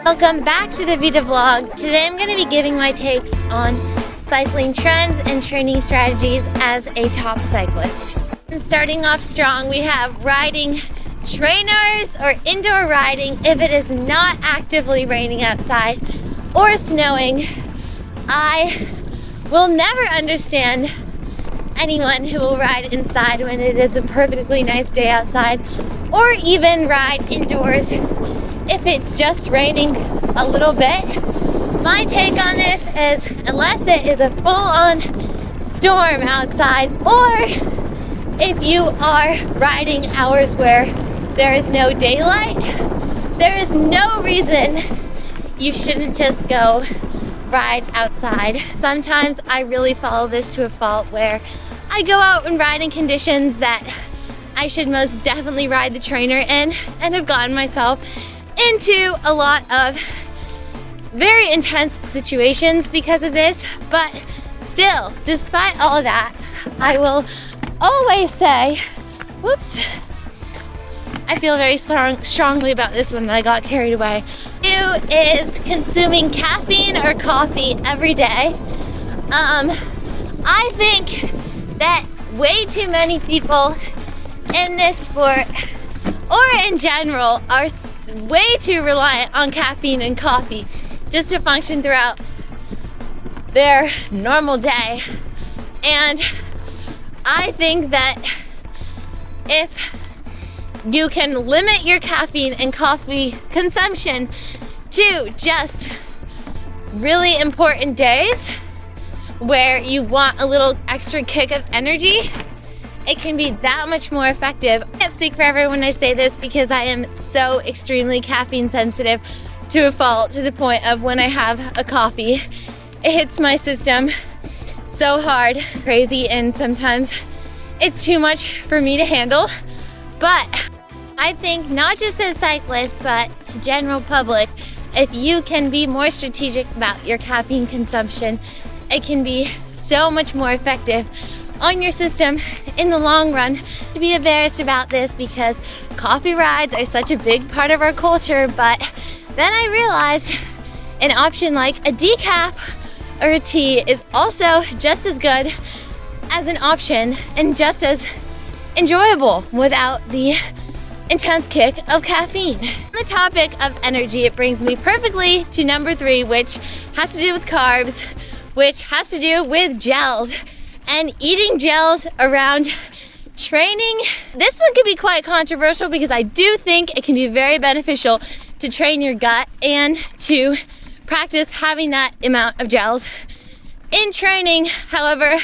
Welcome back to the Vita vlog. Today I'm going to be giving my takes on cycling trends and training strategies as a top cyclist. And starting off strong, we have riding trainers or indoor riding if it is not actively raining outside or snowing. I will never understand anyone who will ride inside when it is a perfectly nice day outside, or even ride indoors if it's just raining a little bit. My take on this is, unless it is a full-on storm outside, or if you are riding hours where there is no daylight, there is no reason you shouldn't just go ride outside. Sometimes I really follow this to a fault where I go out and ride in conditions that I should most definitely ride the trainer in, and have gotten myself into a lot of very intense situations because of this. But still, despite all of that, I will always say, whoops, I feel very strongly about this one that I got carried away. Who is consuming caffeine or coffee every day? I think that way too many people in this sport, or in general, are way too reliant on caffeine and coffee just to function throughout their normal day. And I think that if you can limit your caffeine and coffee consumption to just really important days where you want a little extra kick of energy, it can be that much more effective. I can't speak for everyone when I say this because I am so extremely caffeine sensitive to a fault, to the point of when I have a coffee, it hits my system so hard, crazy, and sometimes it's too much for me to handle. But I think not just as cyclists, but to general public, if you can be more strategic about your caffeine consumption, it can be so much more effective on your system in the long run. To be embarrassed about this because coffee rides are such a big part of our culture, but then I realized an option like a decaf or a tea is also just as good as an option and just as enjoyable without the intense kick of caffeine. On the topic of energy, it brings me perfectly to number 3, which has to do with carbs, which has to do with gels and eating gels around training. This one can be quite controversial because I do think it can be very beneficial to train your gut and to practice having that amount of gels in training. However,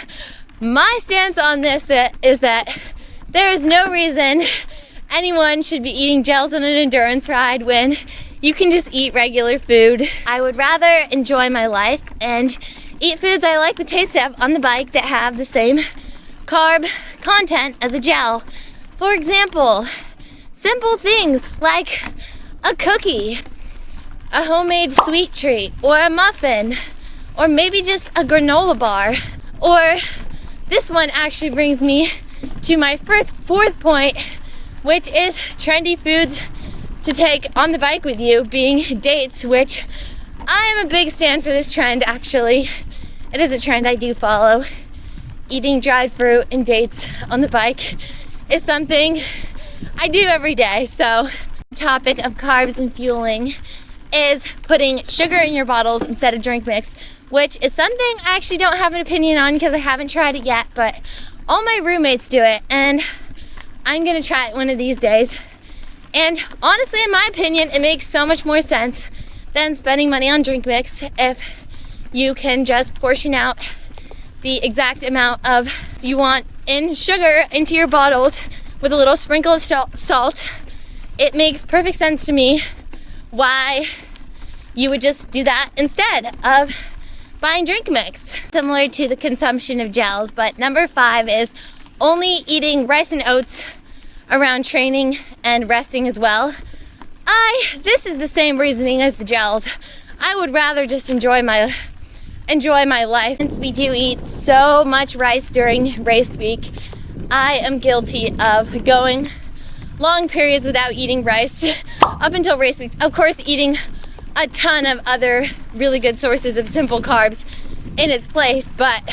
my stance on this is that there is no reason anyone should be eating gels on an endurance ride when you can just eat regular food. I would rather enjoy my life and eat foods I like the taste of on the bike that have the same carb content as a gel. For example, simple things like a cookie, a homemade sweet treat, or a muffin, or maybe just a granola bar. Or this one actually brings me to my fourth point, which is trendy foods to take on the bike with you, being dates, which I am a big stand for this trend. Actually, it is a trend I do follow. Eating dried fruit and dates on the bike is something I do every day. So the topic of carbs and fueling is putting sugar in your bottles instead of drink mix, which is something I actually don't have an opinion on because I haven't tried it yet, but all my roommates do it, and I'm gonna try it one of these days. And honestly, in my opinion, it makes so much more sense than spending money on drink mix if you can just portion out the exact amount of you want in sugar into your bottles with a little sprinkle of salt. It makes perfect sense to me why you would just do that instead of buying drink mix. Similar to the consumption of gels, but number 5 is only eating rice and oats around training and resting as well. This is the same reasoning as the gels. I would rather just enjoy my life. Since we do eat so much rice during race week, I am guilty of going long periods without eating rice up until race weeks. Of course, eating a ton of other really good sources of simple carbs in its place, but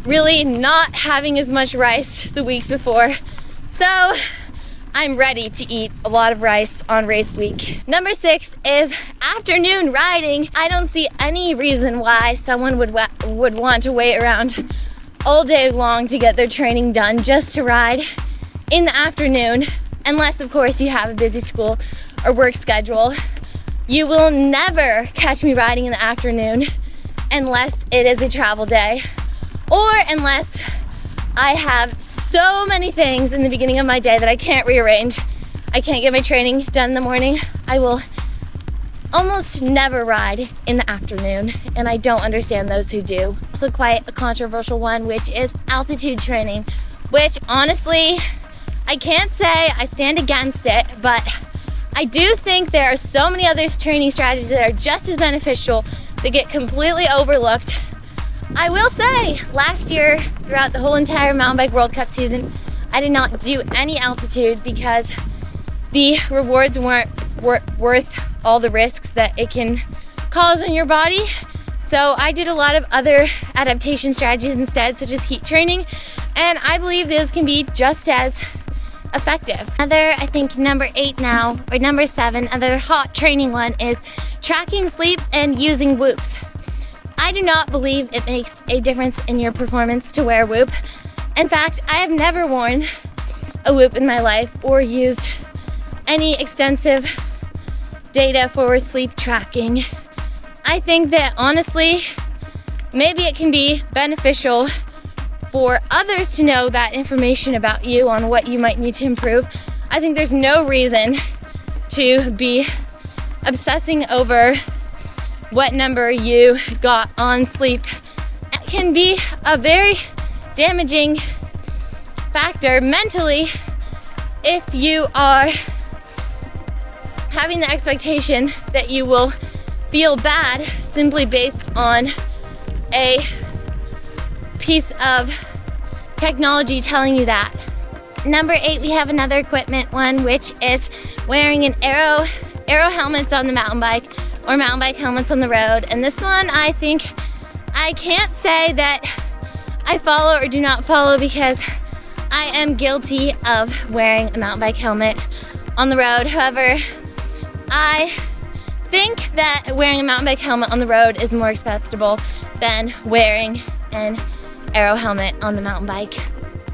really not having as much rice the weeks before. So I'm ready to eat a lot of rice on race week. Number 6 is afternoon riding. I don't see any reason why someone would want to wait around all day long to get their training done just to ride in the afternoon, unless of course you have a busy school or work schedule. You will never catch me riding in the afternoon unless it is a travel day, or unless I have so many things in the beginning of my day that I can't rearrange. I can't get my training done in the morning. I will almost never ride in the afternoon, and I don't understand those who do. Also quite a controversial one, which is altitude training, which honestly, I can't say I stand against it, but I do think there are so many other training strategies that are just as beneficial that get completely overlooked. I will say, last year, throughout the whole entire Mountain Bike World Cup season, I did not do any altitude because the rewards weren't worth all the risks that it can cause on your body. So I did a lot of other adaptation strategies instead, such as heat training, and I believe those can be just as effective. Another, I think number 8 now, or number 7, another hot training one is tracking sleep and using whoops. I do not believe it makes a difference in your performance to wear a whoop. In fact, I have never worn a whoop in my life or used any extensive data for sleep tracking. I think that honestly, maybe it can be beneficial for others to know that information about you on what you might need to improve. I think there's no reason to be obsessing over what number you got on sleep. It can be a very damaging factor mentally if you are having the expectation that you will feel bad simply based on a piece of technology telling you that. Number 8, we have another equipment one, which is wearing an aero helmets on the mountain bike or mountain bike helmets on the road. And this one, I think I can't say that I follow or do not follow because I am guilty of wearing a mountain bike helmet on the road. However, I think that wearing a mountain bike helmet on the road is more acceptable than wearing an aero helmet on the mountain bike.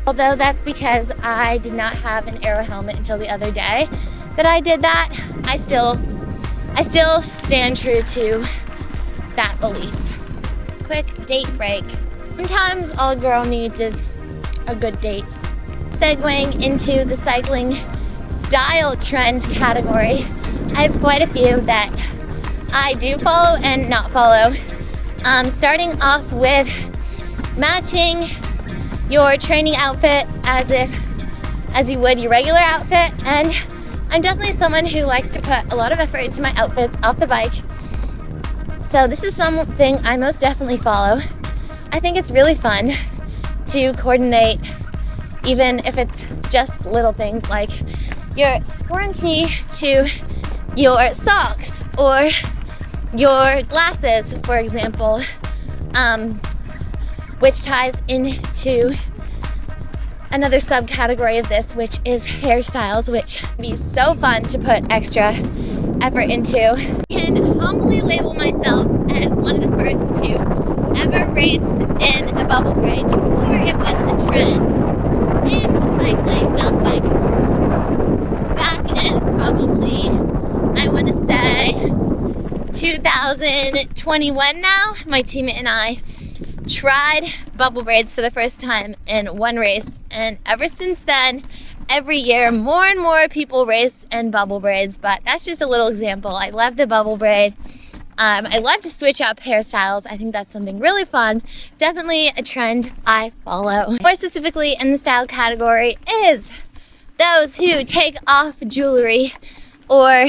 Although that's because I did not have an aero helmet until the other day that I did that, I still stand true to that belief. Quick date break. Sometimes all a girl needs is a good date. Segueing into the cycling style trend category, I have quite a few that I do follow and not follow. Starting off with matching your training outfit as you would your regular outfit, and I'm definitely someone who likes to put a lot of effort into my outfits off the bike. So this is something I most definitely follow. I think it's really fun to coordinate, even if it's just little things like your scrunchie to your socks or your glasses, for example, which ties into another subcategory of this, which is hairstyles, which can be so fun to put extra effort into. I can humbly label myself as one of the first to ever race in a bubble braid before it was a trend in the cycling mountain bike world. Back in probably, I want to say 2021 now, my teammate and I tried bubble braids for the first time in one race, and ever since then, every year more and more people race in bubble braids. But that's just a little example. I love the bubble braid. I love to switch up hairstyles. I think that's something really fun. Definitely a trend I follow. More specifically in the style category is those who take off jewelry or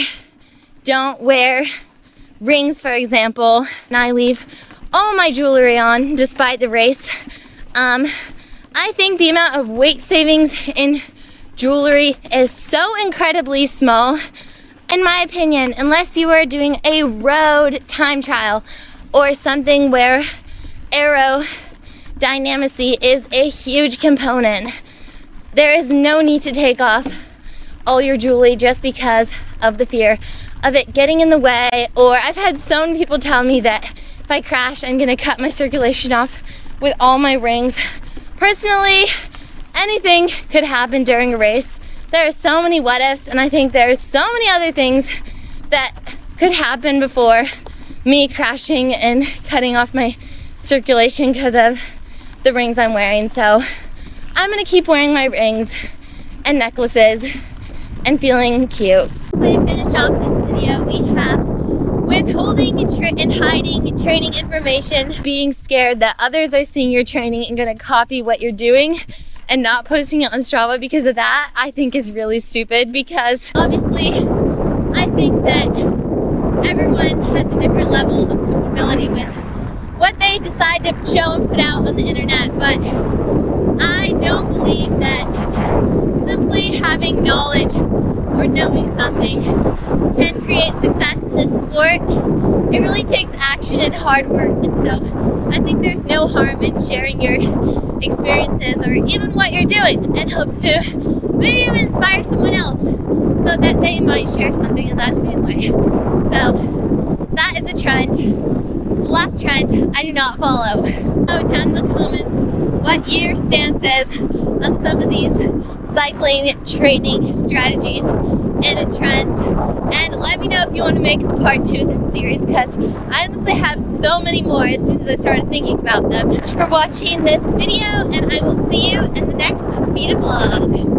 don't wear rings, for example, and I leave all my jewelry on despite the race. I think the amount of weight savings in jewelry is so incredibly small. In my opinion, unless you are doing a road time trial or something where aerodynamicy is a huge component, there is no need to take off all your jewelry just because of the fear of it getting in the way. Or I've had so many people tell me that if I crash, I'm gonna cut my circulation off with all my rings. Personally, anything could happen during a race. There are so many what ifs, and I think there's so many other things that could happen before me crashing and cutting off my circulation because of the rings I'm wearing. So I'm gonna keep wearing my rings and necklaces and feeling cute. To finish off this video, we have withholding and hiding training information, being scared that others are seeing your training and gonna copy what you're doing and not posting it on Strava because of that, I think is really stupid, because obviously I think that everyone has a different level of comfortability with what they decide to show and put out on the internet, but I don't believe that simply having knowledge or knowing something can create success in this sport. It really takes action and hard work, and so I think there's no harm in sharing your experiences or even what you're doing, in hopes to maybe even inspire someone else so that they might share something in that same way. So that is a trend. The last trend I do not follow. Down in the comments what your stance is on some of these cycling training strategies and trends, and let me know if you want to make a part 2 of this series, because I honestly have so many more as soon as I started thinking about them. Thanks for watching this video, and I will see you in the next Vita vlog.